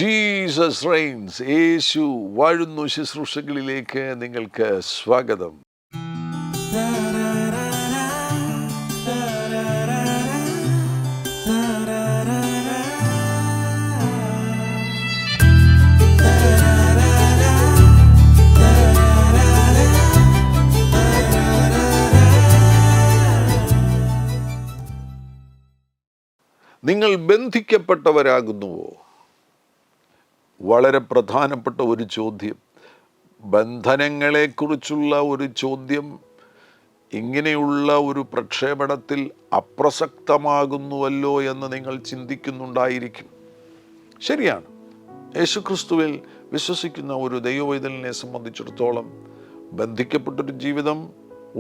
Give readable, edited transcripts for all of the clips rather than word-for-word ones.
Jesus Reigns, യേശു വാഴുന്നു ശുശ്രൂഷകളിലേക്ക് നിങ്ങൾക്ക് സ്വാഗതം. നിങ്ങൾ ബന്ധിക്കപ്പെട്ടവരാകുന്നുവോ? വളരെ പ്രധാനപ്പെട്ട ഒരു ചോദ്യം. ബന്ധനങ്ങളെക്കുറിച്ചുള്ള ഒരു ചോദ്യം ഇങ്ങനെയുള്ള ഒരു പ്രക്ഷേപണത്തിൽ അപ്രസക്തമാകുന്നുവല്ലോ എന്ന് നിങ്ങൾ ചിന്തിക്കുന്നുണ്ടായിരിക്കും. ശരിയാണ്. യേശുക്രിസ്തുവിൽ വിശ്വസിക്കുന്ന ഒരു ദൈവവൈതലിനെ സംബന്ധിച്ചിടത്തോളം ബന്ധിക്കപ്പെട്ടൊരു ജീവിതം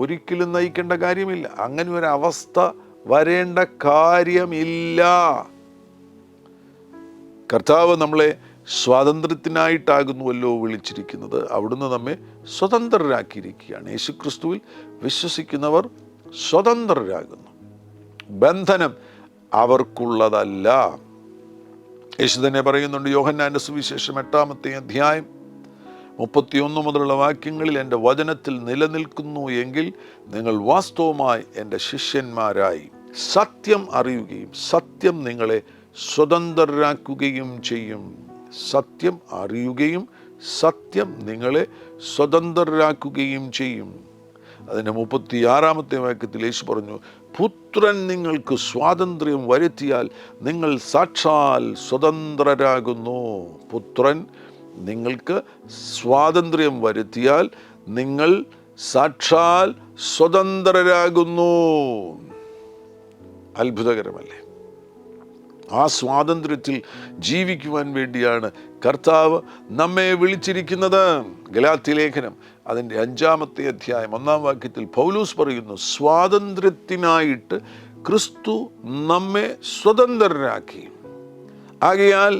ഒരിക്കലും നയിക്കേണ്ട കാര്യമില്ല. അങ്ങനെ ഒരു അവസ്ഥ വരേണ്ട കാര്യമില്ല. കർത്താവ് നമ്മളെ സ്വാതന്ത്ര്യത്തിനായിട്ടാകുന്നുവല്ലോ വിളിച്ചിരിക്കുന്നത്. അവിടുന്ന് നമ്മെ സ്വതന്ത്രരാക്കിയിരിക്കുകയാണ്. യേശുക്രിസ്തുവിൽ വിശ്വസിക്കുന്നവർ സ്വതന്ത്രരാകുന്നു. ബന്ധനം അവർക്കുള്ളതല്ല. യേശു തന്നെ പറയുന്നുണ്ട്, യോഹന്നാന്റെ സുവിശേഷം 8-ാമത്തെ അധ്യായം 31 മുതലുള്ള വാക്യങ്ങളിൽ, എൻ്റെ വചനത്തിൽ നിലനിൽക്കുന്നു എങ്കിൽ നിങ്ങൾ വാസ്തവമായി എൻ്റെ ശിഷ്യന്മാരായി സത്യം അറിയുകയും സത്യം നിങ്ങളെ സ്വതന്ത്രരാക്കുകയും ചെയ്യും. സത്യം അറിയുകയും സത്യം നിങ്ങളെ സ്വതന്ത്രരാക്കുകയും ചെയ്യും. അതിൻ്റെ 36-ാമത്തെ വാക്യത്തിൽ യേശു പറഞ്ഞു, പുത്രൻ നിങ്ങൾക്ക് സ്വാതന്ത്ര്യം വരുത്തിയാൽ നിങ്ങൾ സാക്ഷാൽ സ്വതന്ത്രരാകുന്നു. പുത്രൻ നിങ്ങൾക്ക് സ്വാതന്ത്ര്യം വരുത്തിയാൽ നിങ്ങൾ സാക്ഷാൽ സ്വതന്ത്രരാകുന്നു. അത്ഭുതകരമല്ലേ? ആ സ്വാതന്ത്ര്യത്തിൽ ജീവിക്കുവാൻ വേണ്ടിയാണ് കർത്താവ് നമ്മെ വിളിച്ചിരിക്കുന്നത്. ഗലാത്യ ലേഖനം അതിൻ്റെ 5-ാമത്തെ അധ്യായം 1-ാം വാക്യത്തിൽ പൗലോസ് പറയുന്നു, സ്വാതന്ത്ര്യത്തിനായിട്ട് ക്രിസ്തു നമ്മെ സ്വതന്ത്രരാക്കി. ആകയാൽ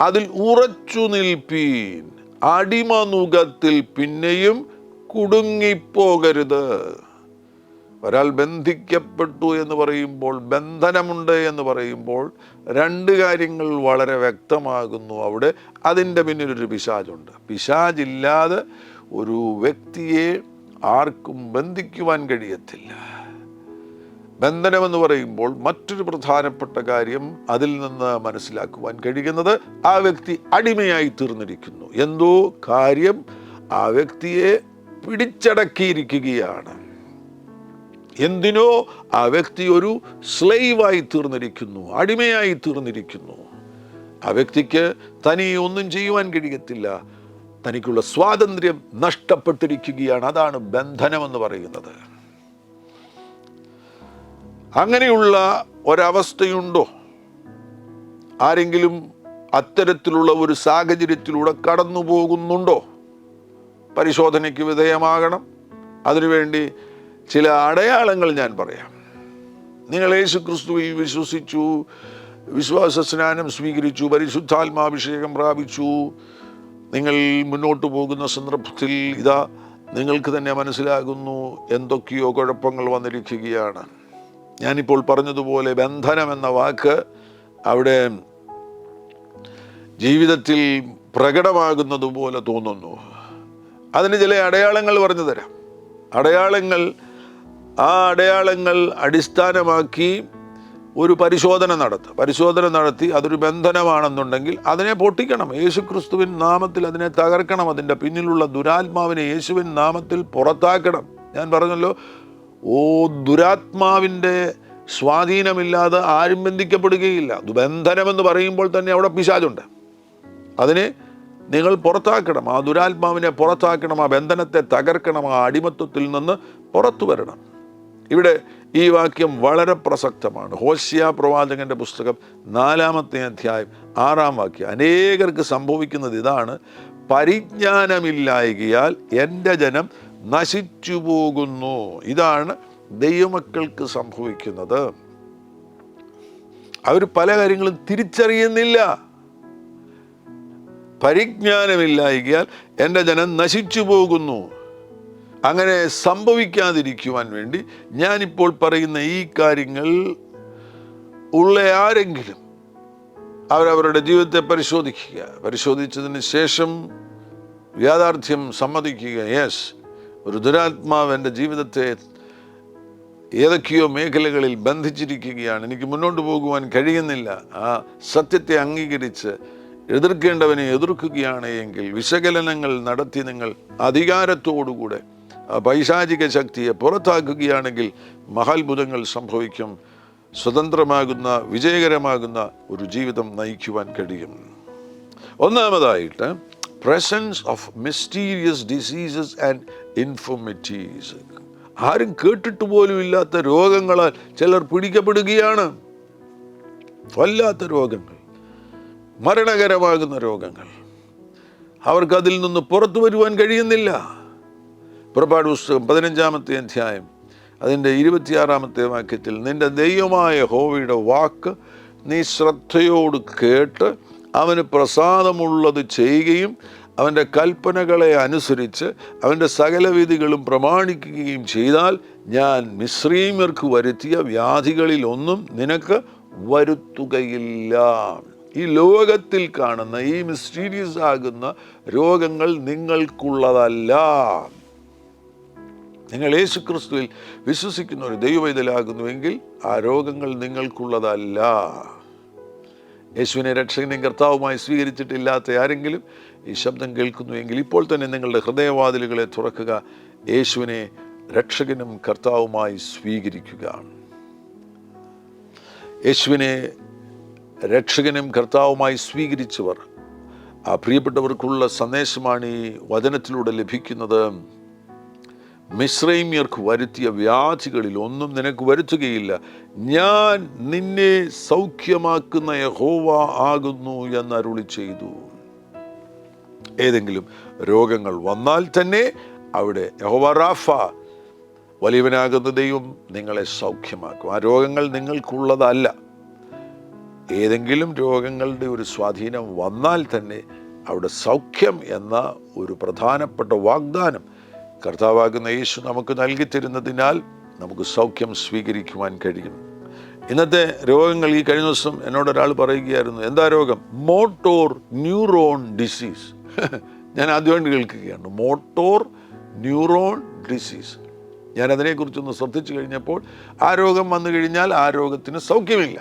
അതിൽ ഉറച്ചു നിൽപ്പീൻ, അടിമനുകത്തിൽ പിന്നെയും കുടുങ്ങിപ്പോകരുത്. ഒരാൾ ബന്ധിക്കപ്പെട്ടു എന്ന് പറയുമ്പോൾ, ബന്ധനമുണ്ട് എന്ന് പറയുമ്പോൾ രണ്ട് കാര്യങ്ങൾ വളരെ വ്യക്തമാകുന്നു. അവിടെ അതിൻ്റെ പിന്നിലൊരു പിശാചുണ്ട്. പിശാചില്ലാതെ ഒരു വ്യക്തിയെ ആർക്കും ബന്ധിക്കുവാൻ കഴിയത്തില്ല. ബന്ധനമെന്ന് പറയുമ്പോൾ മറ്റൊരു പ്രധാനപ്പെട്ട കാര്യം അതിൽ നിന്ന് മനസ്സിലാക്കുവാൻ കഴിയുന്നത്, ആ വ്യക്തി അടിമയായി തീർന്നിരിക്കുന്നു. എന്തോ കാര്യം ആ വ്യക്തിയെ പിടിച്ചടക്കിയിരിക്കുകയാണ്. എന്തിനോ ആ വ്യക്തി ഒരു സ്ലേവായി തീർന്നിരിക്കുന്നു, അടിമയായി തീർന്നിരിക്കുന്നു. ആ വ്യക്തിക്ക് തനിയെ ഒന്നും ചെയ്യുവാൻ കഴിയത്തില്ല. തനിക്കുള്ള സ്വാതന്ത്ര്യം നഷ്ടപ്പെട്ടിരിക്കുകയാണ്. അതാണ് ബന്ധനമെന്ന് പറയുന്നത്. അങ്ങനെയുള്ള ഒരവസ്ഥയുണ്ടോ? ആരെങ്കിലും അത്തരത്തിലുള്ള ഒരു സാഹചര്യത്തിലൂടെ കടന്നു പോകുന്നുണ്ടോ? പരിശോധനയ്ക്ക് വിധേയമാകണം. അതിനുവേണ്ടി ചില അടയാളങ്ങൾ ഞാൻ പറയാം. നിങ്ങൾ യേശുക്രിസ്തുവിൽ വിശ്വസിച്ചു, വിശ്വാസ സ്നാനം സ്വീകരിച്ചു, പരിശുദ്ധാത്മാഭിഷേകം പ്രാപിച്ചു, നിങ്ങൾ മുന്നോട്ട് പോകുന്ന സന്ദർഭത്തിൽ ഇതാ നിങ്ങൾക്ക് തന്നെ മനസ്സിലാകുന്നു എന്തൊക്കെയോ കുഴപ്പങ്ങൾ വന്നിരിക്കുകയാണ്. ഞാനിപ്പോൾ പറഞ്ഞതുപോലെ ബന്ധനം എന്ന വാക്ക് അവിടെ ജീവിതത്തിൽ പ്രകടമാകുന്നത് പോലെ തോന്നുന്നു. അതിന് ചില അടയാളങ്ങൾ പറഞ്ഞു തരാം. ആ അടയാളങ്ങൾ അടിസ്ഥാനമാക്കി ഒരു പരിശോധന നടത്തി അതൊരു ബന്ധനമാണെന്നുണ്ടെങ്കിൽ അതിനെ പൊട്ടിക്കണം. യേശുക്രിസ്തുവിൻ നാമത്തിൽ അതിനെ തകർക്കണം. അതിൻ്റെ പിന്നിലുള്ള ദുരാത്മാവിനെ യേശുവിൻ നാമത്തിൽ പുറത്താക്കണം. ഞാൻ പറഞ്ഞല്ലോ, ദുരാത്മാവിൻ്റെ സ്വാധീനമില്ലാതെ ആരും ബന്ധിക്കപ്പെടുകയില്ല. ബന്ധനമെന്ന് പറയുമ്പോൾ തന്നെ അവിടെ പിശാചുണ്ട്. അതിനെ നിങ്ങൾ പുറത്താക്കണം. ആ ദുരാത്മാവിനെ പുറത്താക്കണം. ആ ബന്ധനത്തെ തകർക്കണം. ആ അടിമത്വത്തിൽ നിന്ന് പുറത്തു വരണം. ഇവിടെ ഈ വാക്യം വളരെ പ്രസക്തമാണ്. ഹോശിയ പ്രവാചകന്റെ പുസ്തകം 4-ാമത്തെ അധ്യായം 6-ാം വാക്യം. അനേകർക്ക് സംഭവിക്കുന്നത് ഇതാണ്, പരിജ്ഞാനമില്ലായകയാൽ എൻ്റെ ജനം നശിച്ചു പോകുന്നു. ഇതാണ് ദൈവമക്കൾക്ക് സംഭവിക്കുന്നത്. അവർ പല കാര്യങ്ങളും തിരിച്ചറിയുന്നില്ല. പരിജ്ഞാനമില്ലായകയാൽ എൻ്റെ ജനം നശിച്ചു പോകുന്നു. അങ്ങനെ സംഭവിക്കാതിരിക്കുവാൻ വേണ്ടി ഞാനിപ്പോൾ പറയുന്ന ഈ കാര്യങ്ങൾ ഉള്ള ആരെങ്കിലും അവരവരുടെ ജീവിതത്തെ പരിശോധിക്കുക. പരിശോധിച്ചതിന് ശേഷം യാഥാർത്ഥ്യം സമ്മതിക്കുക. യെസ്, ഒരു ദുരാത്മാവ് എൻ്റെ ജീവിതത്തെ ഏതൊക്കെയോ മേഖലകളിൽ ബന്ധിച്ചിരിക്കുകയാണ്, എനിക്ക് മുന്നോട്ട് പോകുവാൻ കഴിയുന്നില്ല. ആ സത്യത്തെ അംഗീകരിച്ച് എതിർക്കേണ്ടവനെ എതിർക്കുകയാണ് എങ്കിൽ, വിശകലനങ്ങൾ നടത്തി നിങ്ങൾ അധികാരത്തോടുകൂടെ പൈശാചിക ശക്തിയെ പുറത്താക്കുകയാണെങ്കിൽ മഹാത്ഭുതങ്ങൾ സംഭവിക്കും. സ്വതന്ത്രമാകുന്ന, വിജയകരമാകുന്ന ഒരു ജീവിതം നയിക്കുവാൻ കഴിയും. ഒന്നാമതായിട്ട്, presence of mysterious diseases and infirmities. ആരും കേട്ടിട്ട് പോലും ഇല്ലാത്ത രോഗങ്ങളാൽ ചിലർ പിടിക്കപ്പെടുകയാണ്. വല്ലാത്ത രോഗങ്ങൾ, മരണകരമാകുന്ന രോഗങ്ങൾ. അവർക്കതിൽ നിന്ന് പുറത്തു വരുവാൻ കഴിയുന്നില്ല. പുറപ്പാട് പുസ്തകം 15-ാമത്തെ അധ്യായം അതിൻ്റെ 26-ാമത്തെ വാക്യത്തിൽ, നിന്റെ ദൈവമായ യഹോവയുടെ വാക്ക് നീ ശ്രദ്ധയോട് കേട്ട് അവന് പ്രസാദമുള്ളത് ചെയ്യുകയും അവൻ്റെ കൽപ്പനകളെ അനുസരിച്ച് അവൻ്റെ സകലവിധികളും പ്രമാണിക്കുകയും ചെയ്താൽ ഞാൻ മിസ്രയീമ്യർക്ക് വരുത്തിയ വ്യാധികളിലൊന്നും നിനക്ക് വരുത്തുകയില്ല. ഈ ലോകത്തിൽ കാണുന്ന ഈ മിസ്റ്റീരിയസ് ആകുന്ന രോഗങ്ങൾ നിങ്ങൾക്കുള്ളതല്ല. നിങ്ങൾ യേശുക്രിസ്തുവിൽ വിശ്വസിക്കുന്ന ഒരു ദൈവവൈതലാകുന്നുവെങ്കിൽ ആ രോഗങ്ങൾ നിങ്ങൾക്കുള്ളതല്ല. യേശുവിനെ രക്ഷകനും കർത്താവുമായി സ്വീകരിച്ചിട്ടില്ലാത്ത ആരെങ്കിലും ഈ ശബ്ദം കേൾക്കുന്നുവെങ്കിൽ ഇപ്പോൾ തന്നെ നിങ്ങളുടെ ഹൃദയവാതിലുകളെ തുറക്കുക, യേശുവിനെ രക്ഷകനും കർത്താവുമായി സ്വീകരിക്കുക. യേശുവിനെ രക്ഷകനും കർത്താവുമായി സ്വീകരിച്ചവർ, ആ പ്രിയപ്പെട്ടവർക്കുള്ള സന്ദേശമാണ് ഈ വചനത്തിലൂടെ ലഭിക്കുന്നത്. മിസ്രയീമ്യർക്ക് വരുത്തിയ വ്യാധികളിൽ ഒന്നും നിനക്ക് വരുത്തുകയില്ല, ഞാൻ നിന്നെ സൗഖ്യമാക്കുന്ന യഹോവ ആകുന്നു എന്ന് അരുളി ചെയ്തു. ഏതെങ്കിലും രോഗങ്ങൾ വന്നാൽ തന്നെ അവിടെ യഹോവ റാഫ, വലിയവനാകുന്ന ദൈവം നിങ്ങളെ സൗഖ്യമാക്കും. ആ രോഗങ്ങൾ നിങ്ങൾക്കുള്ളതല്ല. ഏതെങ്കിലും രോഗങ്ങളുടെ ഒരു സ്വാധീനം വന്നാൽ തന്നെ അവിടെ സൗഖ്യം എന്ന ഒരു പ്രധാനപ്പെട്ട വാഗ്ദാനം കർത്താവാകുന്ന യേശു നമുക്ക് നൽകി തരുന്നതിനാൽ നമുക്ക് സൗഖ്യം സ്വീകരിക്കുവാൻ കഴിയും. ഇന്നത്തെ രോഗങ്ങൾ, ഈ കഴിഞ്ഞ ദിവസം എന്നോടൊരാൾ പറയുകയായിരുന്നു, എന്താ രോഗം? Motor neuron disease. ഞാൻ ആദ്യമായിട്ട് കേൾക്കുകയാണ്, മോട്ടോർ ന്യൂറോൺ ഡിസീസ്. ഞാൻ അതിനെക്കുറിച്ചൊന്ന് ശ്രദ്ധിച്ചു കഴിഞ്ഞപ്പോൾ ആ രോഗം വന്നു കഴിഞ്ഞാൽ ആ രോഗത്തിന് സൗഖ്യമില്ല.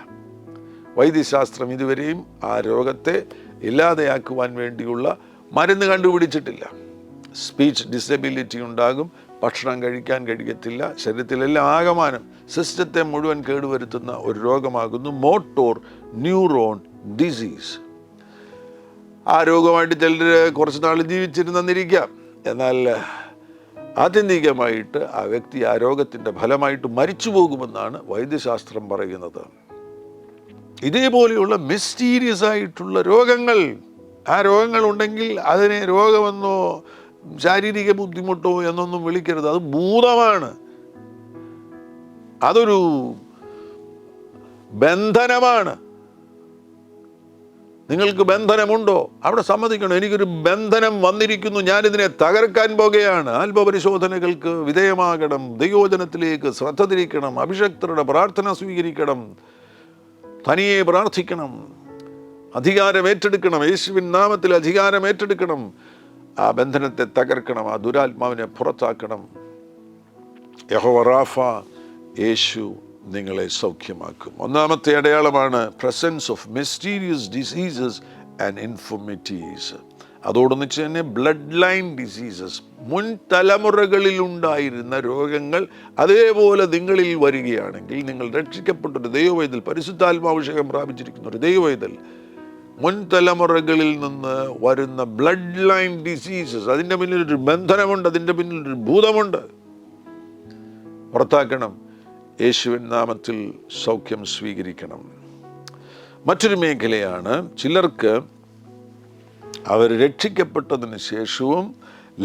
വൈദ്യശാസ്ത്രം ഇതുവരെയും ആ രോഗത്തെ ഇല്ലാതെയാക്കുവാൻ വേണ്ടിയുള്ള മരുന്ന് കണ്ടുപിടിച്ചിട്ടില്ല. സ്പീച്ച് ഡിസബിലിറ്റി ഉണ്ടാകും, ഭക്ഷണം കഴിക്കാൻ കഴിയത്തില്ല, ശരീരത്തിലെല്ലാം ആകമാനം സിസ്റ്റത്തെ മുഴുവൻ കേടുവരുത്തുന്ന ഒരു രോഗമാകുന്നു മോട്ടോർ ന്യൂറോൺ ഡിസീസ്. ആ രോഗമായിട്ട് ചിലർ കുറച്ച് നാൾ ജീവിച്ചിരുന്നിരിക്കാം, എന്നാൽ ആത്യന്തികമായിട്ട് ആ വ്യക്തി ആ രോഗത്തിൻ്റെ ഫലമായിട്ട് മരിച്ചു പോകുമെന്നാണ് വൈദ്യശാസ്ത്രം പറയുന്നത്. ഇതേപോലെയുള്ള മിസ്റ്റീരിയസ് ആയിട്ടുള്ള രോഗങ്ങൾ, ആ രോഗങ്ങൾ ഉണ്ടെങ്കിൽ അതിനെ രോഗമെന്നോ ശാരീരിക ബുദ്ധിമുട്ടോ എന്നൊന്നും വിളിക്കരുത്. അത് ഭൂതമാണ്, അതൊരു ബന്ധനമാണ്. നിങ്ങൾക്ക് ബന്ധനമുണ്ടോ? അവിടെ സമ്മതിക്കണം, എനിക്കൊരു ബന്ധനം വന്നിരിക്കുന്നു, ഞാനിതിനെ തകർക്കാൻ പോകുകയാണ്. ആത്മപരിശോധനകൾക്ക് വിധേയമാകണം, ദൈവവചനത്തിലേക്ക് ശ്രദ്ധ തിരിക്കണം, അഭിഷക്തരുടെ പ്രാർത്ഥന സ്വീകരിക്കണം, തനിയെ പ്രാർത്ഥിക്കണം, അധികാരം ഏറ്റെടുക്കണം, യേശുവിൻ നാമത്തിൽ അധികാരം ഏറ്റെടുക്കണം, ആ ബന്ധനത്തെ തകർക്കണം, ആ ദുരാത്മാവിനെ പുറത്താക്കണം. യഹോവ റാഫ, യേശു നിങ്ങളെ സൗഖ്യമാക്കും. ഒന്നാമത്തെ അടയാളമാണ് presence of mysterious diseases and infirmities. അതോടൊന്നിച്ച് തന്നെ ബ്ലഡ് ലൈൻ ഡിസീസസ്, മുൻ തലമുറകളിൽ ഉണ്ടായിരുന്ന രോഗങ്ങൾ അതേപോലെ നിങ്ങളിൽ വരികയാണെങ്കിൽ, നിങ്ങൾ രക്ഷിക്കപ്പെട്ടൊരു ദൈവവൈതൽ, പരിശുദ്ധാത്മാഭിഷേകം പ്രാപിച്ചിരിക്കുന്ന ഒരു ദൈവവൈതൽ, മുൻ തലമുറകളിൽ നിന്ന് വരുന്ന ബ്ലഡ് ലൈൻ ഡിസീസസ്, അതിൻ്റെ പിന്നിലൊരു ബന്ധനമുണ്ട്, അതിൻ്റെ പിന്നിലൊരു ഭൂതമുണ്ട്, പുറത്താക്കണം. യേശുവിൻ നാമത്തിൽ സൗഖ്യം സ്വീകരിക്കണം. മറ്റൊരു മേഖലയാണ്, ചിലർക്ക് അവർ രക്ഷിക്കപ്പെട്ടതിന് ശേഷവും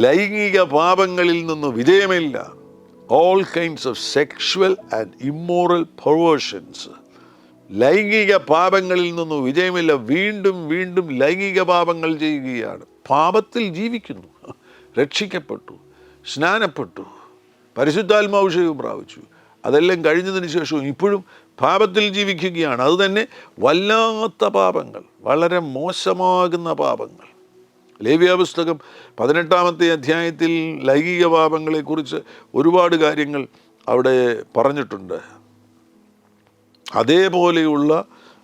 ലൈംഗിക പാപങ്ങളിൽ നിന്ന് വിജയമില്ല. All kinds of sexual and immoral perversions. ലൈംഗിക പാപങ്ങളിൽ നിന്ന് വിജയമില്ല, വീണ്ടും വീണ്ടും ലൈംഗിക പാപങ്ങൾ ചെയ്യുകയാണ്. പാപത്തിൽ ജീവിക്കുന്നു, രക്ഷിക്കപ്പെട്ടു, സ്നാനപ്പെട്ടു, പരിശുദ്ധാത്മാഭിഷേകം പ്രാപിച്ചു, അതെല്ലാം കഴിഞ്ഞതിന് ശേഷവും ഇപ്പോഴും പാപത്തിൽ ജീവിക്കുകയാണ്. അത് തന്നെ വല്ലാത്ത പാപങ്ങൾ, വളരെ മോശമാകുന്ന പാപങ്ങൾ. ലേവ്യാപുസ്തകം 18-ാമത്തെ അധ്യായത്തിൽ ലൈംഗിക പാപങ്ങളെക്കുറിച്ച് ഒരുപാട് കാര്യങ്ങൾ അവിടെ പറഞ്ഞിട്ടുണ്ട്. അതേപോലെയുള്ള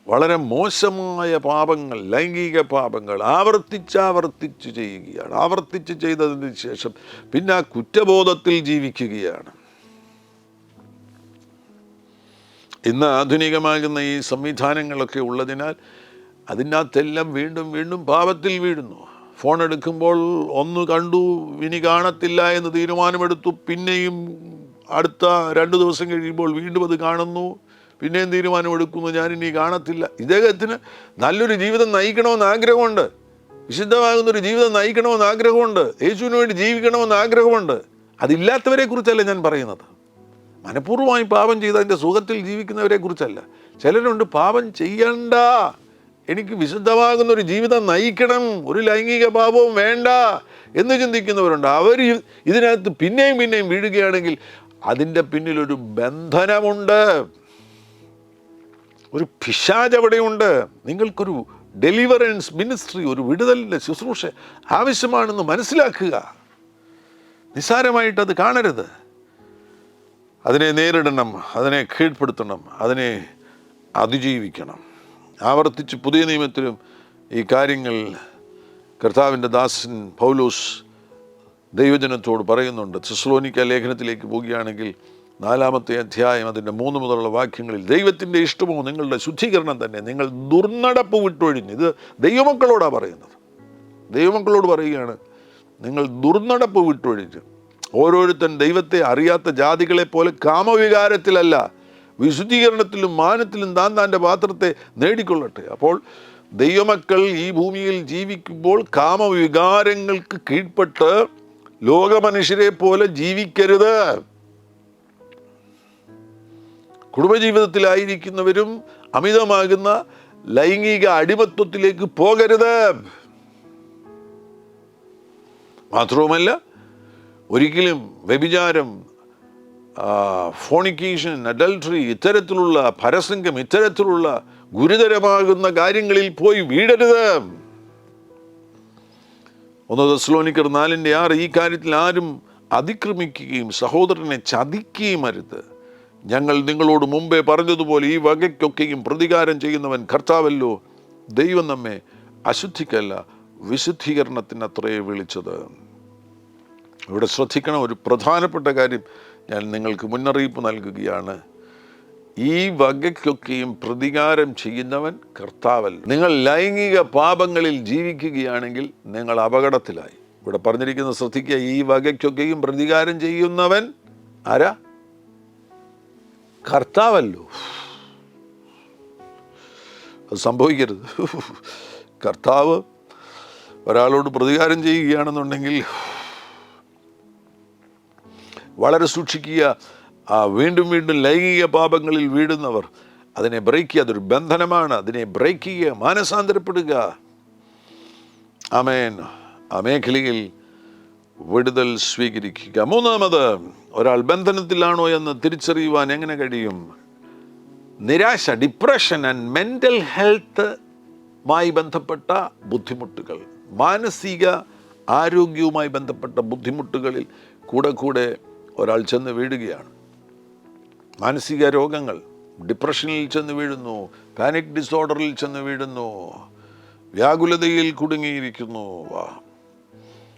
വളരെ മോശമായ പാപങ്ങൾ, ലൈംഗിക പാപങ്ങൾ ആവർത്തിച്ച് ചെയ്യുകയാണ്. ആവർത്തിച്ച് ചെയ്തതിന് ശേഷം പിന്നെ ആ കുറ്റബോധത്തിൽ ജീവിക്കുകയാണ്. ഇന്ന് ആധുനികമാകുന്ന ഈ സംവിധാനങ്ങളൊക്കെ ഉള്ളതിനാൽ അതിനകത്തെല്ലാം വീണ്ടും വീണ്ടും പാപത്തിൽ വീഴുന്നു. ഫോൺ എടുക്കുമ്പോൾ ഒന്ന് കണ്ടു, ഇനി കാണത്തില്ല എന്ന് തീരുമാനമെടുത്തു, പിന്നെയും അടുത്ത 2 ദിവസം കഴിയുമ്പോൾ വീണ്ടും അത് കാണുന്നു, പിന്നെയും തീരുമാനമെടുക്കുന്നു, ഞാനിനി കാണത്തില്ല. ഇദ്ദേഹത്തിന് നല്ലൊരു ജീവിതം നയിക്കണമെന്ന് ആഗ്രഹമുണ്ട്, വിശുദ്ധമാകുന്നൊരു ജീവിതം നയിക്കണമെന്ന് ആഗ്രഹമുണ്ട്, യേശുവിന് വേണ്ടി ജീവിക്കണമെന്ന് ആഗ്രഹമുണ്ട്. അതില്ലാത്തവരെ കുറിച്ചല്ല ഞാൻ പറയുന്നത്. മനഃപൂർവ്വമായി പാപം ചെയ്ത് അതിൻ്റെ സുഖത്തിൽ ജീവിക്കുന്നവരെ കുറിച്ചല്ല. ചിലരുണ്ട്, പാപം ചെയ്യണ്ട, എനിക്ക് വിശുദ്ധമാകുന്നൊരു ജീവിതം നയിക്കണം, ഒരു ലൈംഗിക പാപവും വേണ്ട എന്ന് ചിന്തിക്കുന്നവരുണ്ട്. അവർ ഇതിനകത്ത് പിന്നെയും പിന്നെയും വീഴുകയാണെങ്കിൽ അതിൻ്റെ പിന്നിലൊരു ബന്ധനമുണ്ട്, ഒരു പിശാച് അവിടെയുണ്ട്. നിങ്ങൾക്കൊരു ഡെലിവറൻസ് മിനിസ്ട്രി, ഒരു വിടുതലിൻ്റെ ശുശ്രൂഷ ആവശ്യമാണെന്ന് മനസ്സിലാക്കുക. നിസ്സാരമായിട്ടത് കാണരുത്. അതിനെ നേരിടണം, അതിനെ കീഴ്പ്പെടുത്തണം, അതിനെ അതിജീവിക്കണം. ആവർത്തിച്ച് പുതിയ നിയമത്തിലും ഈ കാര്യങ്ങൾ കർത്താവിൻ്റെ ദാസൻ പൗലോസ് ദൈവജനത്തോട് പറയുന്നുണ്ട്. തെസ്സലോനിക്ക ലേഖനത്തിലേക്ക് പോവുകയാണെങ്കിൽ 4-ാമത്തെ അധ്യായം അതിൻ്റെ 3 മുതലുള്ള വാക്യങ്ങളിൽ, ദൈവത്തിൻ്റെ ഇഷ്ടമോ നിങ്ങളുടെ ശുദ്ധീകരണം തന്നെ, നിങ്ങൾ ദുർനടപ്പ് വിട്ടൊഴിഞ്ഞ്. ഇത് ദൈവമക്കളോടാണ് പറയുന്നത്. ദൈവമക്കളോട് പറയുകയാണ്, നിങ്ങൾ ദുർനടപ്പ് വിട്ടൊഴിഞ്ഞ് ഓരോരുത്തൻ ദൈവത്തെ അറിയാത്ത ജാതികളെ പോലെ കാമവികാരത്തിലല്ല, വിശുദ്ധീകരണത്തിലും മാനത്തിലും താൻ്റെ പാത്രത്തെ നേടിക്കൊള്ളട്ടെ. അപ്പോൾ ദൈവമക്കൾ ഈ ഭൂമിയിൽ ജീവിക്കുമ്പോൾ കാമവികാരങ്ങൾക്ക് കീഴ്പ്പെട്ട് ലോകമനുഷ്യരെ പോലെ ജീവിക്കരുത്. കുടുംബജീവിതത്തിലായിരിക്കുന്നവരും അമിതമാകുന്ന ലൈംഗിക അടിമത്വത്തിലേക്ക് പോകരുത്. മാത്രവുമല്ല, ഒരിക്കലും വ്യഭിചാരം, ഫോണിക്കേഷൻ, അഡൾട്ടറി, ഇത്തരത്തിലുള്ള പരസംഗം, ഇത്തരത്തിലുള്ള ഗുരുതരമാകുന്ന കാര്യങ്ങളിൽ പോയി വീഴരുത്. 1 തെസ്സലോനിക്കർ 4:6, ഈ കാര്യത്തിൽ ആരും അതിക്രമിക്കുകയും സഹോദരനെ ചതിക്കുകയും അരുത്. ഞങ്ങൾ നിങ്ങളോട് മുമ്പേ പറഞ്ഞതുപോലെ ഈ വകയ്ക്കൊക്കെയും പ്രതികാരം ചെയ്യുന്നവൻ കർത്താവല്ലോ. ദൈവം നമ്മെ അശുദ്ധിക്കല്ല വിശുദ്ധീകരണത്തിനത്രേ വിളിച്ചത്. ഇവിടെ ശ്രദ്ധിക്കണം, ഒരു പ്രധാനപ്പെട്ട കാര്യം ഞാൻ നിങ്ങൾക്ക് മുന്നറിയിപ്പ് നൽകുകയാണ്. ഈ വകയ്ക്കൊക്കെയും പ്രതികാരം ചെയ്യുന്നവൻ കർത്താവല്ല. നിങ്ങൾ ലൈംഗിക പാപങ്ങളിൽ ജീവിക്കുകയാണെങ്കിൽ നിങ്ങൾ അപകടത്തിലായി. ഇവിടെ പറഞ്ഞിരിക്കുന്നത് ശ്രദ്ധിക്കുക, ഈ വകയ്ക്കൊക്കെയും പ്രതികാരം ചെയ്യുന്നവൻ ആരാ? കർത്താവല്ലോ. അത് സംഭവിക്കരുത്. കർത്താവ് ഒരാളോട് പ്രതികാരം ചെയ്യുകയാണെന്നുണ്ടെങ്കിൽ വളരെ സൂക്ഷിക്കുക. വീണ്ടും വീണ്ടും ലൈംഗിക പാപങ്ങളിൽ വീഴുന്നവർ അതിനെ ബ്രേക്ക് ചെയ്യുക. അതൊരു ബന്ധനമാണ്. അതിനെ ബ്രേക്ക് ചെയ്യുക, മാനസാന്തരപ്പെടുക. ആമേൻ. ആ മേഖലയിൽ വിടുതൽ സ്വീകരിക്കുക. 3-ാമത്, ഒരാൾ ബന്ധനത്തിലാണോ എന്ന് തിരിച്ചറിയുവാൻ എങ്ങനെ കഴിയും? നിരാശ, ഡിപ്രഷൻ ആൻഡ് മെൻ്റൽ ഹെൽത്തുമായി ബന്ധപ്പെട്ട ബുദ്ധിമുട്ടുകൾ, മാനസിക ആരോഗ്യവുമായി ബന്ധപ്പെട്ട ബുദ്ധിമുട്ടുകളിൽ കൂടെ ഒരാൾ ചെന്ന് വീഴുകയാണ്. മാനസിക രോഗങ്ങൾ, ഡിപ്രഷനിൽ ചെന്ന് വീഴുന്നു, പാനിക് ഡിസോർഡറിൽ ചെന്ന് വീഴുന്നു, വ്യാകുലതയിൽ കുടുങ്ങിയിരിക്കുന്നു.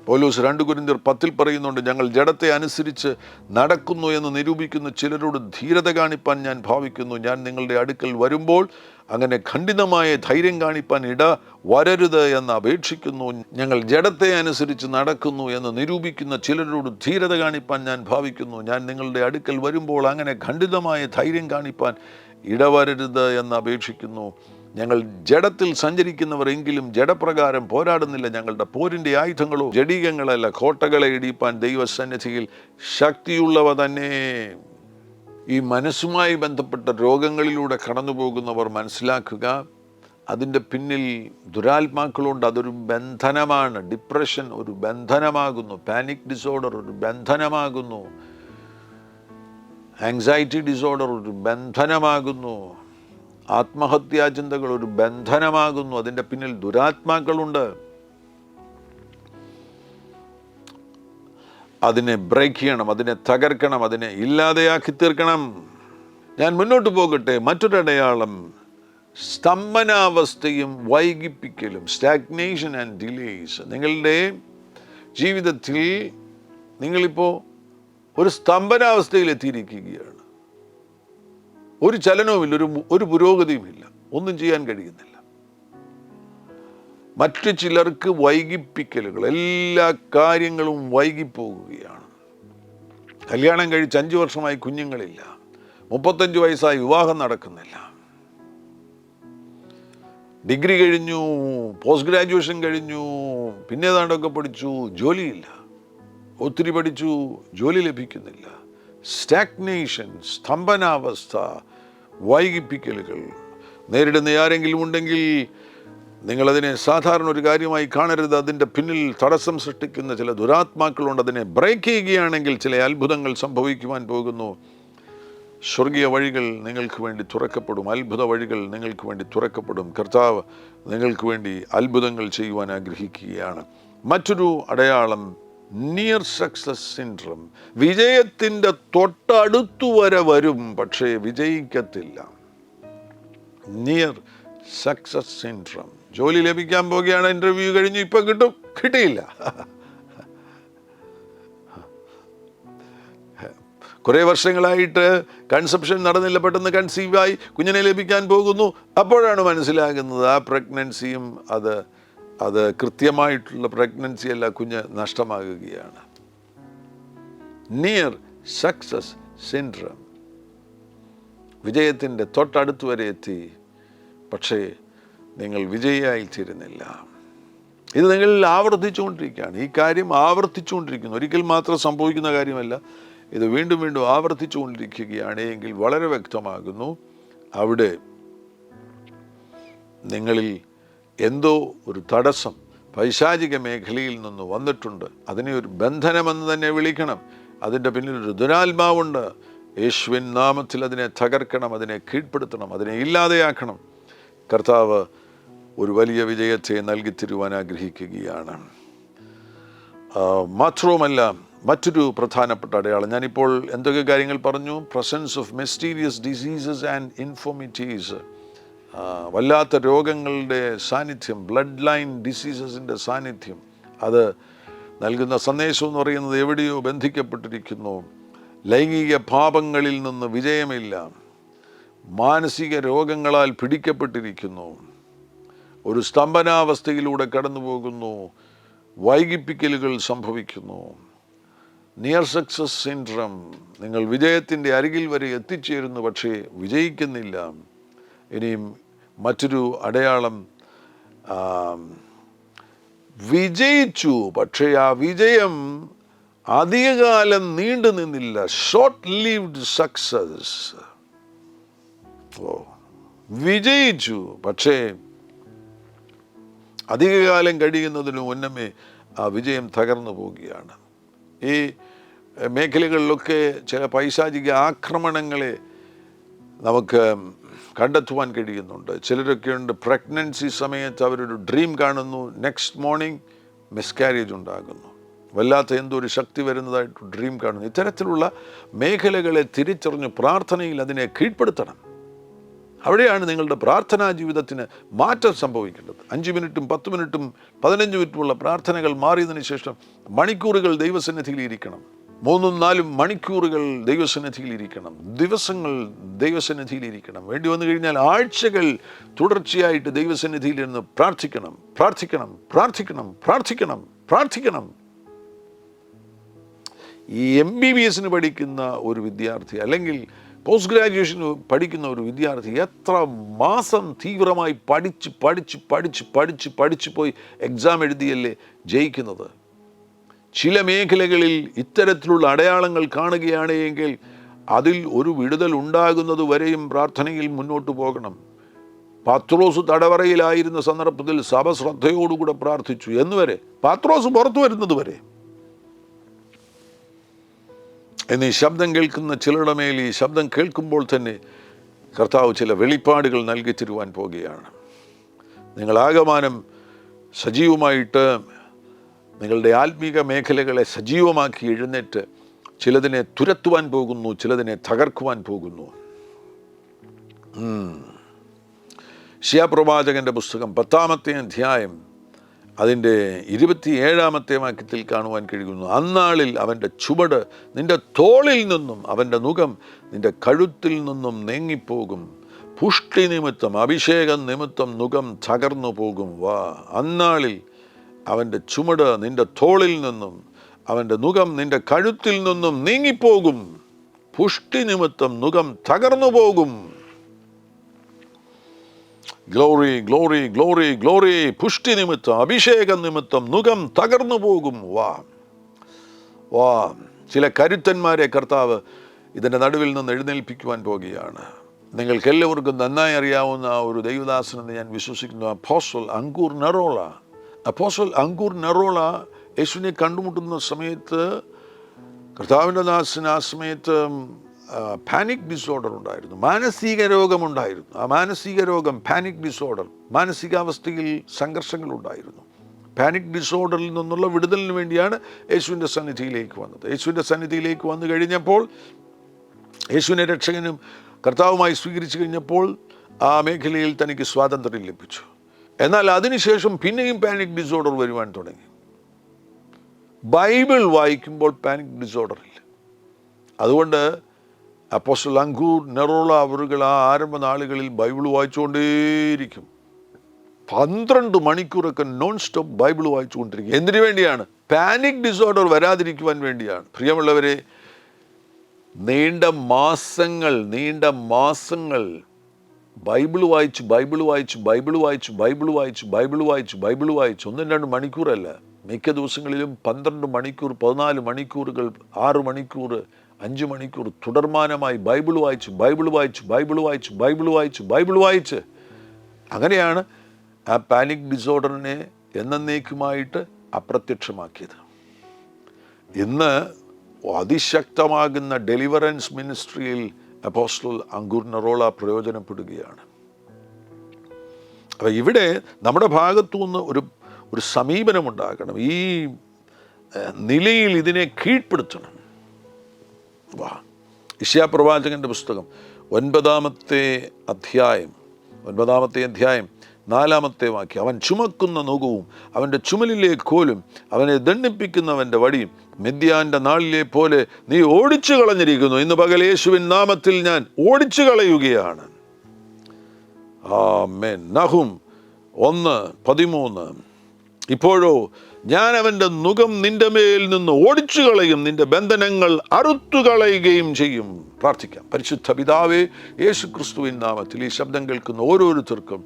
പൗലോസ് 2 കൊരിന്ത്യർ 10 പറയുന്നുണ്ട്, ഞങ്ങൾ ജഡത്തെ അനുസരിച്ച് നടക്കുന്നു എന്ന് നിരൂപിക്കുന്ന ചിലരോട് ധീരത കാണിപ്പാൻ ഞാൻ ഭാവിക്കുന്നു. ഞാൻ നിങ്ങളുടെ അടുക്കൽ വരുമ്പോൾ അങ്ങനെ ഖണ്ഡിതമായ ധൈര്യം കാണിപ്പാൻ ഇട വരരുത് എന്ന് അപേക്ഷിക്കുന്നു. ഞങ്ങൾ ജഡത്തെ അനുസരിച്ച് നടക്കുന്നു എന്ന് നിരൂപിക്കുന്ന ചിലരോട് ധീരത കാണിപ്പാൻ ഞാൻ ഭാവിക്കുന്നു. ഞാൻ നിങ്ങളുടെ അടുക്കൽ വരുമ്പോൾ അങ്ങനെ ഖണ്ഡിതമായ ധൈര്യം കാണിപ്പാൻ ഇടവരരുത് എന്ന് അപേക്ഷിക്കുന്നു. ഞങ്ങൾ ജഡത്തിൽ സഞ്ചരിക്കുന്നവർ എങ്കിലും ജഡപ്രകാരം പോരാടുന്നില്ല. ഞങ്ങളുടെ പോരിൻ്റെ ആയുധങ്ങളോ ജഡീകങ്ങളല്ല, കോട്ടകളെ ഇടിപ്പാൻ ദൈവസന്നിധിയിൽ ശക്തിയുള്ളവ തന്നെ. ഈ മനസ്സുമായി ബന്ധപ്പെട്ട രോഗങ്ങളിലൂടെ കടന്നു പോകുന്നവർ മനസ്സിലാക്കുക, അതിൻ്റെ പിന്നിൽ ദുരാത്മാക്കളുണ്ട്. അതൊരു ബന്ധനമാണ്. ഡിപ്രഷൻ ഒരു ബന്ധനമാകുന്നു. പാനിക് ഡിസോർഡർ ഒരു ബന്ധനമാകുന്നു. ആങ്സൈറ്റി ഡിസോർഡർ ഒരു ബന്ധനമാകുന്നു. ആത്മഹത്യാചിന്തകൾ ഒരു ബന്ധനമാകുന്നു. അതിൻ്റെ പിന്നിൽ ദുരാത്മാക്കളുണ്ട്. അതിനെ ബ്രേക്ക് ചെയ്യണം, അതിനെ തകർക്കണം, അതിനെ ഇല്ലാതെയാക്കി തീർക്കണം. ഞാൻ മുന്നോട്ട് പോകട്ടെ. മറ്റൊരടയാളം സ്തംഭനാവസ്ഥയും വൈകിപ്പിക്കലും, സ്റ്റാഗ്നേഷൻ ആൻഡ് ഡിലേസ്. നിങ്ങളുടെ ജീവിതത്തിൽ നിങ്ങളിപ്പോൾ ഒരു സ്തംഭനാവസ്ഥയിൽ എത്തിയിരിക്കുകയാണ്. ഒരു ചലനവുമില്ല, ഒരു പുരോഗതിയുമില്ല, ഒന്നും ചെയ്യാൻ കഴിയുന്നില്ല. മറ്റു ചിലർക്ക് വൈകിപ്പിക്കലുകൾ, എല്ലാ കാര്യങ്ങളും വൈകിപ്പോകുകയാണ്. കല്യാണം കഴിച്ച് 5 വർഷമായി കുഞ്ഞുങ്ങളില്ല, 35 വയസ്സായി വിവാഹം നടക്കുന്നില്ല, ഡിഗ്രി കഴിഞ്ഞു, പോസ്റ്റ് ഗ്രാജുവേഷൻ കഴിഞ്ഞു, പിന്നെ ഏതാണ്ടൊക്കെ പഠിച്ചു, ജോലിയില്ല, ഒത്തിരി പഠിച്ചു, ജോലി ലഭിക്കുന്നില്ല. സ്റ്റാഗ്നേഷൻ, സ്തംഭനാവസ്ഥ, വൈകിപ്പിക്കലുകൾ നേരിടുന്ന ആരെങ്കിലും ഉണ്ടെങ്കിൽ നിങ്ങളതിനെ സാധാരണ ഒരു കാര്യമായി കാണരുത്. അതിൻ്റെ പിന്നിൽ തടസ്സം സൃഷ്ടിക്കുന്ന ചില ദുരാത്മാക്കളുണ്ട്. അതിനെ ബ്രേക്ക് ചെയ്യുകയാണെങ്കിൽ ചില അത്ഭുതങ്ങൾ സംഭവിക്കുവാൻ പോകുന്നു. സ്വർഗീയ വഴികൾ നിങ്ങൾക്ക് വേണ്ടി തുറക്കപ്പെടും. അത്ഭുത വഴികൾ നിങ്ങൾക്ക് വേണ്ടി തുറക്കപ്പെടും. കർത്താവ് നിങ്ങൾക്ക് വേണ്ടി അത്ഭുതങ്ങൾ ചെയ്യുവാൻ ആഗ്രഹിക്കുകയാണ്. മറ്റൊരു അടയാളം നിയർ സക്സസ് സിൻഡ്രം. വിജയത്തിൻ്റെ തൊട്ടടുത്തു വരെ വരും, പക്ഷേ വിജയിക്കത്തില്ല. Near success syndrome. ജോലി ലഭിക്കാൻ പോകുകയാണ്, ഇൻ്റർവ്യൂ കഴിഞ്ഞു, ഇപ്പം കിട്ടും, കിട്ടിയില്ല. കുറേ വർഷങ്ങളായിട്ട് കൺസെപ്ഷൻ നടന്നില്ല, പെട്ടെന്ന് കൺസീവായി കുഞ്ഞിനെ ലഭിക്കാൻ പോകുന്നു. അപ്പോഴാണ് മനസ്സിലാകുന്നത് ആ പ്രഗ്നൻസിയും അത് കൃത്യമായിട്ടുള്ള പ്രഗ്നൻസി അല്ല, കുഞ്ഞ് നഷ്ടമാകുകയാണ്. Near success syndrome. വിജയത്തിൻ്റെ തൊട്ടടുത്ത് വരെ എത്തി, പക്ഷേ നിങ്ങൾ വിജയിയായി തീരുന്നില്ല. ഇത് നിങ്ങൾ ആവർത്തിച്ചുകൊണ്ടിരിക്കുകയാണ്. ഈ കാര്യം ആവർത്തിച്ചുകൊണ്ടിരിക്കുന്നു. ഒരിക്കൽ മാത്രം സംഭവിക്കുന്ന കാര്യമല്ല, ഇത് വീണ്ടും വീണ്ടും ആവർത്തിച്ചുകൊണ്ടിരിക്കുകയാണ് എങ്കിൽ വളരെ വ്യക്തമാകുന്നു അവിടെ നിങ്ങളിൽ എന്തോ ഒരു തടസ്സം പൈശാചിക മേഖലയിൽ നിന്ന് വന്നിട്ടുണ്ട്. അതിനെ ഒരു ബന്ധനമെന്ന് തന്നെ വിളിക്കണം. അതിൻ്റെ പിന്നിലൊരു ദുരാത്മാവുണ്ട്. യേശുവിൻ നാമത്തിൽ അതിനെ തകർക്കണം, അതിനെ കീഴ്പ്പെടുത്തണം, അതിനെ ഇല്ലാതെയാക്കണം. കർത്താവ് ഒരു വലിയ വിജയത്തെ നൽകി തരുവാൻ ആഗ്രഹിക്കുകയാണ്. മാത്രവുമല്ല, മറ്റൊരു പ്രധാനപ്പെട്ട അടയാളം, ഞാനിപ്പോൾ എന്തൊക്കെ കാര്യങ്ങൾ പറഞ്ഞു. Presence of mysterious diseases and infirmities. വല്ലാത്ത രോഗങ്ങളുടെ സാന്നിധ്യം, ബ്ലഡ് ലൈൻ ഡിസീസസിൻ്റെ സാന്നിധ്യം, അത് നൽകുന്ന സന്ദേശം എന്ന് പറയുന്നത് എവിടെയോ ബന്ധിക്കപ്പെട്ടിരിക്കുന്നു. ലൈംഗിക പാപങ്ങളിൽ നിന്ന് വിജയമില്ല, മാനസിക രോഗങ്ങളാൽ പിടിക്കപ്പെട്ടിരിക്കുന്നു, ഒരു സ്തംഭനാവസ്ഥയിലൂടെ കടന്നു പോകുന്നു, വൈകിപ്പിക്കലുകൾ സംഭവിക്കുന്നു. Near success syndrome. നിങ്ങൾ വിജയത്തിൻ്റെ അരികിൽ വരെ എത്തിച്ചേരുന്നു, പക്ഷേ വിജയിക്കുന്നില്ല. ഇനിയും മറ്റൊരു അടയാളം, വിജയിച്ചു, പക്ഷേ ആ വിജയം അധികകാലം നീണ്ടു നിന്നില്ല. Short lived success. വിജയിച്ചു, പക്ഷേ അധികകാലം കഴിയുന്നതിന് മുന്നമേ ആ വിജയം തകർന്നു പോവുകയാണ്. ഈ മേഖലകളിലൊക്കെ ചില പൈശാചിക ആക്രമണങ്ങളെ നമുക്ക് കണ്ടെത്തുവാൻ കഴിയുന്നുണ്ട്. ചിലരൊക്കെയുണ്ട്, പ്രഗ്നൻസി സമയത്ത് അവരൊരു ഡ്രീം കാണുന്നു, നെക്സ്റ്റ് മോർണിംഗ് മിസ്കാരേജ് ഉണ്ടാകുന്നു, വല്ലാത്ത എന്തോ ഒരു ശക്തി വരുന്നതായിട്ട് ഡ്രീം കാണുന്നു. ഇത്തരത്തിലുള്ള മേഖലകളെ തിരിച്ചറിഞ്ഞ് പ്രാർത്ഥനയിൽ അതിനെ കീഴ്പ്പെടുത്തണം. അവിടെയാണ് നിങ്ങളുടെ പ്രാർത്ഥനാ ജീവിതത്തിന് മാറ്റം സംഭവിക്കേണ്ടത്. 5 മിനിറ്റും 10 മിനിറ്റും 15 മിനിറ്റുമുള്ള പ്രാർത്ഥനകൾ മാറിയതിനു ശേഷം മണിക്കൂറുകൾ ദൈവസന്നിധിയിൽ ഇരിക്കണം. 3-4 മണിക്കൂറുകൾ ദൈവസന്നിധിയിൽ ഇരിക്കണം. ദിവസങ്ങൾ ദൈവസന്നിധിയിൽ ഇരിക്കണം. വേണ്ടി വന്നു കഴിഞ്ഞാൽ ആഴ്ചകൾ തുടർച്ചയായിട്ട് ദൈവസന്നിധിയിൽ ഇരുന്ന് പ്രാർത്ഥിക്കണം, പ്രാർത്ഥിക്കണം, പ്രാർത്ഥിക്കണം, പ്രാർത്ഥിക്കണം, പ്രാർത്ഥിക്കണം. ഈ MBBS പഠിക്കുന്ന ഒരു വിദ്യാർത്ഥി അല്ലെങ്കിൽ പോസ്റ്റ് ഗ്രാജുവേഷന് പഠിക്കുന്ന ഒരു വിദ്യാർത്ഥി എത്ര മാസം തീവ്രമായി പഠിച്ച് പഠിച്ച് പഠിച്ച് പഠിച്ച് പഠിച്ച് പോയി എക്സാം എഴുതിയല്ലേ ജയിക്കുന്നത്. ചില മേഖലകളിൽ ഇത്തരത്തിലുള്ള അടയാളങ്ങൾ കാണുകയാണ് എങ്കിൽ അതിൽ ഒരു വിടുതൽ ഉണ്ടാകുന്നത് വരെയും പ്രാർത്ഥനയിൽ മുന്നോട്ട് പോകണം. പത്രോസ് തടവറയിലായിരുന്ന സന്ദർഭത്തിൽ സഭ ശ്രദ്ധയോടുകൂടെ പ്രാർത്ഥിച്ചു എന്നുവരെ, പത്രോസ് പുറത്തു വരുന്നത് വരെ. എന്നീ ശബ്ദം കേൾക്കുന്ന ചിലരുടെ മേൽ ഈ ശബ്ദം കേൾക്കുമ്പോൾ തന്നെ കർത്താവ് ചില വെളിപ്പാടുകൾ നൽകി തരുവാൻ പോകുകയാണ്. നിങ്ങളാകമാനം സജീവമായിട്ട് നിങ്ങളുടെ ആത്മീക മേഖലകളെ സജീവമാക്കി എഴുന്നേറ്റ് ചിലതിനെ തുരത്തുവാൻ പോകുന്നു, ചിലതിനെ തകർക്കുവാൻ പോകുന്നു. യെശയ്യാപ്രവാചകന്റെ പുസ്തകം 10-ാമത്തെ അധ്യായം അതിൻ്റെ 27-ാമത്തെ വാക്യത്തിൽ കാണുവാൻ കഴിയുന്നു. അന്നാളിൽ അവൻ്റെ ചുവട് നിന്റെ തോളിൽ നിന്നും അവൻ്റെ നുകം നിന്റെ കഴുത്തിൽ നിന്നും നീങ്ങിപ്പോകും. പുഷ്ടി നിമിത്തം അഭിഷേകം നിമിത്തം നുകം തകർന്നു പോകും. അന്നാളിൽ അവൻ്റെ ചുമട് നിന്റെ തോളിൽ നിന്നും അവൻ്റെ നുകം നിന്റെ കഴുത്തിൽ നിന്നും നീങ്ങിപ്പോകും. പുഷ്ടി നിമിത്തം നുകം തകർന്നു പോകും. Glory glory glory glory. പുഷ്ടി നിമിത്തം അഭിഷേക നിമിത്തം നുകം തകർന്നു പോകും. ചില കരുത്തന്മാരെ കർത്താവ് ഇതിൻ്റെ നടുവിൽ നിന്ന് എഴുന്നേൽപ്പിക്കുവാൻ പോകുകയാണ്. നിങ്ങൾക്കെല്ലാവർക്കും നന്നായി അറിയാവുന്ന ഒരു ദൈവദാസനെന്ന് ഞാൻ വിശ്വസിക്കുന്നു, അപ്പോസ്റ്റൽ അങ്കൂർ നെറോള. അപ്പോസ്റ്റൽ അങ്കൂർ നെറോള യേശുവിനെ കണ്ടുമുട്ടുന്ന സമയത്ത് കർത്താവിൻ്റെ ദാസന് ആ സമയത്ത് പാനിക് ഡിസോർഡർ ഉണ്ടായിരുന്നു, മാനസിക രോഗമുണ്ടായിരുന്നു. ആ മാനസിക രോഗം, പാനിക് ഡിസോർഡർ, മാനസികാവസ്ഥയിൽ സംഘർഷങ്ങളുണ്ടായിരുന്നു. പാനിക് ഡിസോർഡറിൽ നിന്നുള്ള വിടുതലിന് വേണ്ടിയാണ് യേശുവിൻ്റെ സന്നിധിയിലേക്ക് വന്നത്. യേശുവിൻ്റെ സന്നിധിയിലേക്ക് വന്നു കഴിഞ്ഞപ്പോൾ, യേശുവിനെ രക്ഷകനും കർത്താവുമായി സ്വീകരിച്ചു കഴിഞ്ഞപ്പോൾ ആ മേഖലയിൽ തനിക്ക് സ്വാതന്ത്ര്യം ലഭിച്ചു. എന്നാൽ അതിനുശേഷം പിന്നെയും പാനിക് ഡിസോർഡർ വരുവാൻ തുടങ്ങി. ബൈബിൾ വായിക്കുമ്പോൾ പാനിക് ഡിസോർഡർ ഇല്ല. അതുകൊണ്ട് അപ്പോസ്റ്റൽ അങ്കൂർ നെറോള അവരുകൾ ആ ആരംഭ നാളുകളിൽ ബൈബിൾ വായിച്ചുകൊണ്ടേയിരിക്കും. 12 മണിക്കൂറൊക്കെ നോൺ സ്റ്റോപ്പ് ബൈബിൾ വായിച്ചുകൊണ്ടിരിക്കും. എന്തിനു വേണ്ടിയാണ്? പാനിക് ഡിസോർഡർ വരാതിരിക്കുവാൻ വേണ്ടിയാണ്. പ്രിയമുള്ളവരെ, നീണ്ട മാസങ്ങൾ ബൈബിൾ വായിച്ചു 1-2 മണിക്കൂറല്ല, മിക്ക ദിവസങ്ങളിലും 12 മണിക്കൂർ, 14 മണിക്കൂറുകൾ, 6 മണിക്കൂർ, 5 മണിക്കൂർ തുടർമാനമായി ബൈബിൾ വായിച്ച് അങ്ങനെയാണ് ആ പാനിക് ഡിസോർഡറിനെ എന്നേക്കുമായിട്ട് അപ്രത്യക്ഷമാക്കിയത്. ഇന്ന് അതിശക്തമാകുന്ന ഡെലിവറൻസ് മിനിസ്ട്രിയിൽ അപ്പോസ്റ്റൽ അങ്കൂർ നെറോള പ്രയോജനപ്പെടുകയാണ്. അപ്പം ഇവിടെ നമ്മുടെ ഭാഗത്തു നിന്ന് ഒരു സമീപനമുണ്ടാകണം. ഈ നിലയിൽ ഇതിനെ കീഴ്പ്പെടുത്തണം. യെശയ്യാപ്രവാചകന്റെ പുസ്തകം 9-ാമത്തെ അധ്യായം 4-ാമത്തെ വാക്യം. അവൻ ചുമക്കുന്ന നുകവും അവൻ്റെ ചുമലിലെ കോലും അവനെ ദണ്ഡിപ്പിക്കുന്നവൻ്റെ വടിയും മിദ്യാന്റെ നാളിലെ പോലെ നീ ഓടിച്ചു കളഞ്ഞിരിക്കുന്നു. ഇന്ന് പകൽ യേശുവിൻ നാമത്തിൽ ഞാൻ ഓടിച്ചു കളയുകയാണ്. ആമേൻ. നഹൂം 1:13. ഇപ്പോഴോ ഞാൻ അവൻ്റെ നുകം നിന്റെ മേൽ നിന്ന് ഓടിച്ചു കളയും, നിന്റെ ബന്ധനങ്ങൾ അറുത്തു കളയുകയും ചെയ്യും. പ്രാർത്ഥിക്കാം. പരിശുദ്ധ പിതാവേ, യേശു ക്രിസ്തുവിൻ നാമത്തിൽ ഈ ശബ്ദം കേൾക്കുന്ന ഓരോരുത്തർക്കും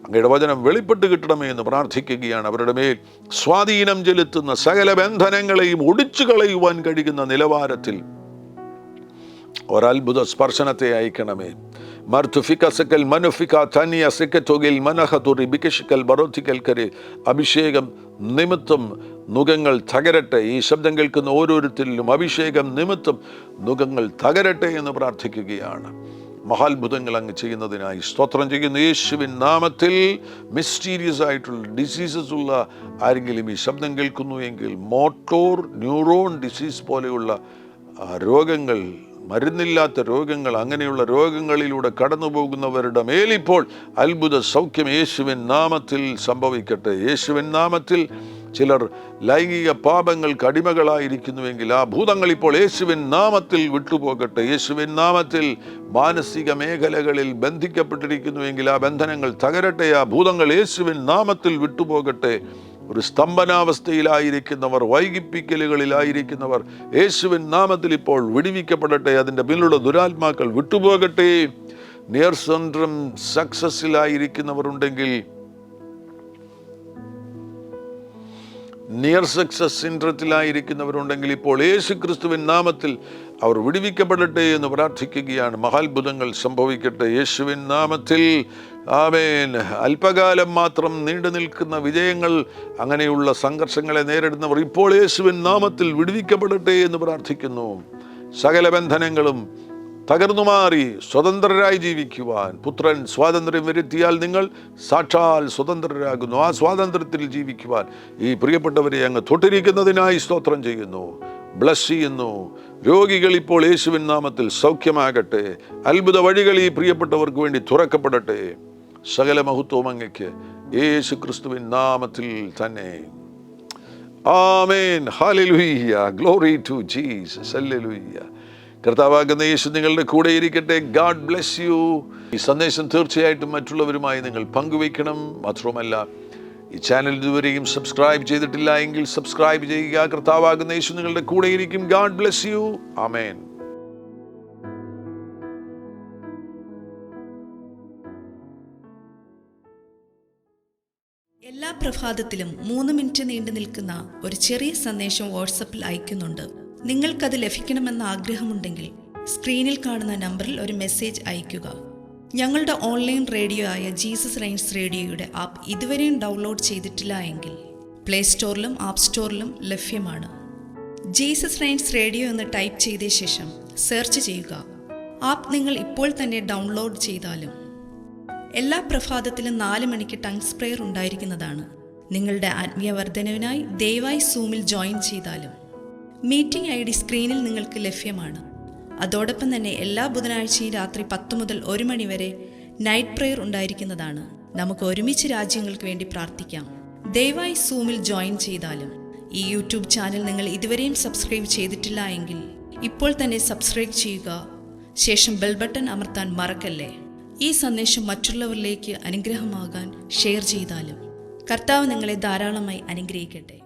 അങ്ങയുടെ വചനം വെളിപ്പെട്ട് കിട്ടണമേ എന്ന് പ്രാർത്ഥിക്കുകയാണ്. അവരുടെ മേൽ സ്വാധീനം ചെലുത്തുന്ന സകല ബന്ധനങ്ങളെയും ഒടിച്ചു കളയുവാൻ കഴിയുന്ന നിലവാരത്തിൽ ഒരത്ഭുത സ്പർശനത്തെ അയക്കണമേ. അഭിഷേകം നിമിത്തം നുകങ്ങൾ തകരട്ടെ. ഈ ശബ്ദം കേൾക്കുന്ന ഓരോരുത്തരിലും അഭിഷേകം നിമിത്തം നുകങ്ങൾ തകരട്ടെ എന്ന് പ്രാർത്ഥിക്കുകയാണ്. മഹാത്ഭുതങ്ങൾ അങ്ങ് ചെയ്യുന്നതിനായി സ്തോത്രം ചെയ്യുന്നു. യേശുവിൻ നാമത്തിൽ മിസ്റ്റീരിയസ് ആയിട്ടുള്ള ഡിസീസസ് ഉള്ള ആരെങ്കിലും ഈ ശബ്ദം കേൾക്കുന്നു എങ്കിൽ, മോട്ടോർ ന്യൂറോൺ ഡിസീസ് പോലെയുള്ള രോഗങ്ങൾ, മരുന്നില്ലാത്ത രോഗങ്ങൾ, അങ്ങനെയുള്ള രോഗങ്ങളിലൂടെ കടന്നു പോകുന്നവരുടെ മേലിപ്പോൾ അത്ഭുത സൗഖ്യം യേശുവിൻ നാമത്തിൽ സംഭവിക്കട്ടെ. യേശുവിൻ നാമത്തിൽ ചിലർ ലൈംഗിക പാപങ്ങൾക്ക് അടിമകളായിരിക്കുന്നുവെങ്കിൽ ആ ഭൂതങ്ങൾ ഇപ്പോൾ യേശുവിൻ നാമത്തിൽ വിട്ടുപോകട്ടെ. യേശുവിൻ നാമത്തിൽ മാനസിക മേഖലകളിൽ ബന്ധിക്കപ്പെട്ടിരിക്കുന്നുവെങ്കിൽ ആ ബന്ധനങ്ങൾ തകരട്ടെ. ആ ഭൂതങ്ങൾ യേശുവിൻ നാമത്തിൽ വിട്ടുപോകട്ടെ. ഒരു സ്തംഭനാവസ്ഥയിലായിരിക്കുന്നവർ, വൈകിപ്പിക്കലുകളിലായിരിക്കുന്നവർ യേശുവിൻ നാമത്തിൽ ഇപ്പോൾ വിടുവിക്കപ്പെടട്ടെ. അതിൻ്റെ പിന്നിലുള്ള ദുരാത്മാക്കൾ വിട്ടുപോകട്ടെ. നിയർ സെൻട്രം സക്സസ്സിലായിരിക്കുന്നവരുണ്ടെങ്കിൽ, നിയർ സക്സസ് സിൻഡ്രത്തിലായിരിക്കുന്നവരുണ്ടെങ്കിൽ ഇപ്പോൾ യേശു ക്രിസ്തുവിൻ നാമത്തിൽ അവർ വിടുവിക്കപ്പെടട്ടെ എന്ന് പ്രാർത്ഥിക്കുകയാണ്. മഹാത്ഭുതങ്ങൾ സംഭവിക്കട്ടെ യേശുവിൻ നാമത്തിൽ. ആമേൻ. അല്പകാലം മാത്രം നീണ്ടു നിൽക്കുന്ന വിജയങ്ങൾ, അങ്ങനെയുള്ള സംഘർഷങ്ങളെ നേരിടുന്നവർ ഇപ്പോൾ യേശുവിൻ നാമത്തിൽ വിടുവിക്കപ്പെടട്ടെ എന്ന് പ്രാർത്ഥിക്കുന്നു. സകല ബന്ധനങ്ങളും തകർന്നു മാറി സ്വതന്ത്രരായി ജീവിക്കുവാൻ പുത്രൻ സ്വാതന്ത്ര്യം വരുത്തിയാൽ നിങ്ങൾ സാക്ഷാൽ സ്വതന്ത്രരാകുന്നു. ആ സ്വാതന്ത്ര്യത്തിൽ ജീവിക്കുവാൻ ഈ പ്രിയപ്പെട്ടവരെ അങ്ങ് തൊട്ടിരിക്കുന്നതിനായി സ്തോത്രം ചെയ്യുന്നു, ബ്ലസ് ചെയ്യുന്നു. രോഗികൾ ഇപ്പോൾ യേശുവിൻ നാമത്തിൽ സൗഖ്യമാകട്ടെ. അത്ഭുത വഴികൾ ഈ പ്രിയപ്പെട്ടവർക്ക് വേണ്ടി തുറക്കപ്പെടട്ടെ. സകല മഹത്വവും അങ്ങയ്ക്ക് യേശു ക്രിസ്തുവിൻ നാമത്തിൽ തന്നെ. ആമേൻ. ഹല്ലേലൂയ. Glory to Jesus. ഹല്ലേലൂയ. കർത്താവാകുന്ന യേശു നിങ്ങളുടെ കൂടെ ഇരിക്കട്ടെ. God bless you. ഈ സന്ദേശം തീർച്ചയായിട്ടും മറ്റുള്ളവരുമായി നിങ്ങൾ പങ്കുവയ്ക്കണം. മാത്രമല്ല, ഈ ചാനൽ ഇതുവരെയും സബ്സ്ക്രൈബ് ചെയ്തിട്ടില്ല എങ്കിൽ സബ്സ്ക്രൈബ് ചെയ്യുക. കർത്താവാകുന്ന യേശു നിങ്ങളുടെ കൂടെ ഇരിക്കും. God bless you. ആമേൻ. എല്ലാ പ്രഭാതത്തിലും 3 മിനിറ്റ് നീണ്ടു നിൽക്കുന്ന ഒരു ചെറിയ സന്ദേശം വാട്സപ്പിൽ അയക്കുന്നുണ്ട്. നിങ്ങൾക്കത് ലഭിക്കണമെന്ന ആഗ്രഹമുണ്ടെങ്കിൽ സ്ക്രീനിൽ കാണുന്ന നമ്പറിൽ ഒരു മെസ്സേജ് അയയ്ക്കുക. ഞങ്ങളുടെ ഓൺലൈൻ റേഡിയോ ആയ ജീസസ് റെയിൻസ് റേഡിയോയുടെ ആപ്പ് ഇതുവരെയും ഡൗൺലോഡ് ചെയ്തിട്ടില്ല എങ്കിൽ പ്ലേ സ്റ്റോറിലും ആപ്പ് സ്റ്റോറിലും ലഭ്യമാണ്. ജീസസ് റെയിൻസ് റേഡിയോ എന്ന് ടൈപ്പ് ചെയ്ത ശേഷം സെർച്ച് ചെയ്യുക. ആപ്പ് നിങ്ങൾ ഇപ്പോൾ തന്നെ ഡൗൺലോഡ് ചെയ്താലും. എല്ലാ പ്രഭാതത്തിലും 4 മണിക്ക് ടങ്സ് പ്രെയർ ഉണ്ടായിരിക്കുന്നതാണ്. നിങ്ങളുടെ ആത്മീയ വർധനവിനായി ദയവായി സൂമിൽ ജോയിൻ ചെയ്താലും. മീറ്റിംഗ് ID സ്ക്രീനിൽ നിങ്ങൾക്ക് ലഭ്യമാണ്. അതോടൊപ്പം തന്നെ എല്ലാ ബുധനാഴ്ചയും രാത്രി 10 മുതൽ 1 മണി വരെ നൈറ്റ് പ്രെയർ ഉണ്ടായിരിക്കുന്നതാണ്. നമുക്ക് ഒരുമിച്ച് രാജ്യങ്ങൾക്ക് വേണ്ടി പ്രാർത്ഥിക്കാം. ദയവായി സൂമിൽ ജോയിൻ ചെയ്താലും. ഈ യൂട്യൂബ് ചാനൽ നിങ്ങൾ ഇതുവരെയും സബ്സ്ക്രൈബ് ചെയ്തിട്ടില്ല എങ്കിൽ ഇപ്പോൾ തന്നെ സബ്സ്ക്രൈബ് ചെയ്യുക. ശേഷം ബെൽ ബട്ടൺ അമർത്താൻ മറക്കല്ലേ. ഈ സന്ദേശം മറ്റുള്ളവരിലേക്ക് അനുഗ്രഹമാകാൻ ഷെയർ ചെയ്താലും. കർത്താവ് നിങ്ങളെ ധാരാളമായി അനുഗ്രഹിക്കട്ടെ.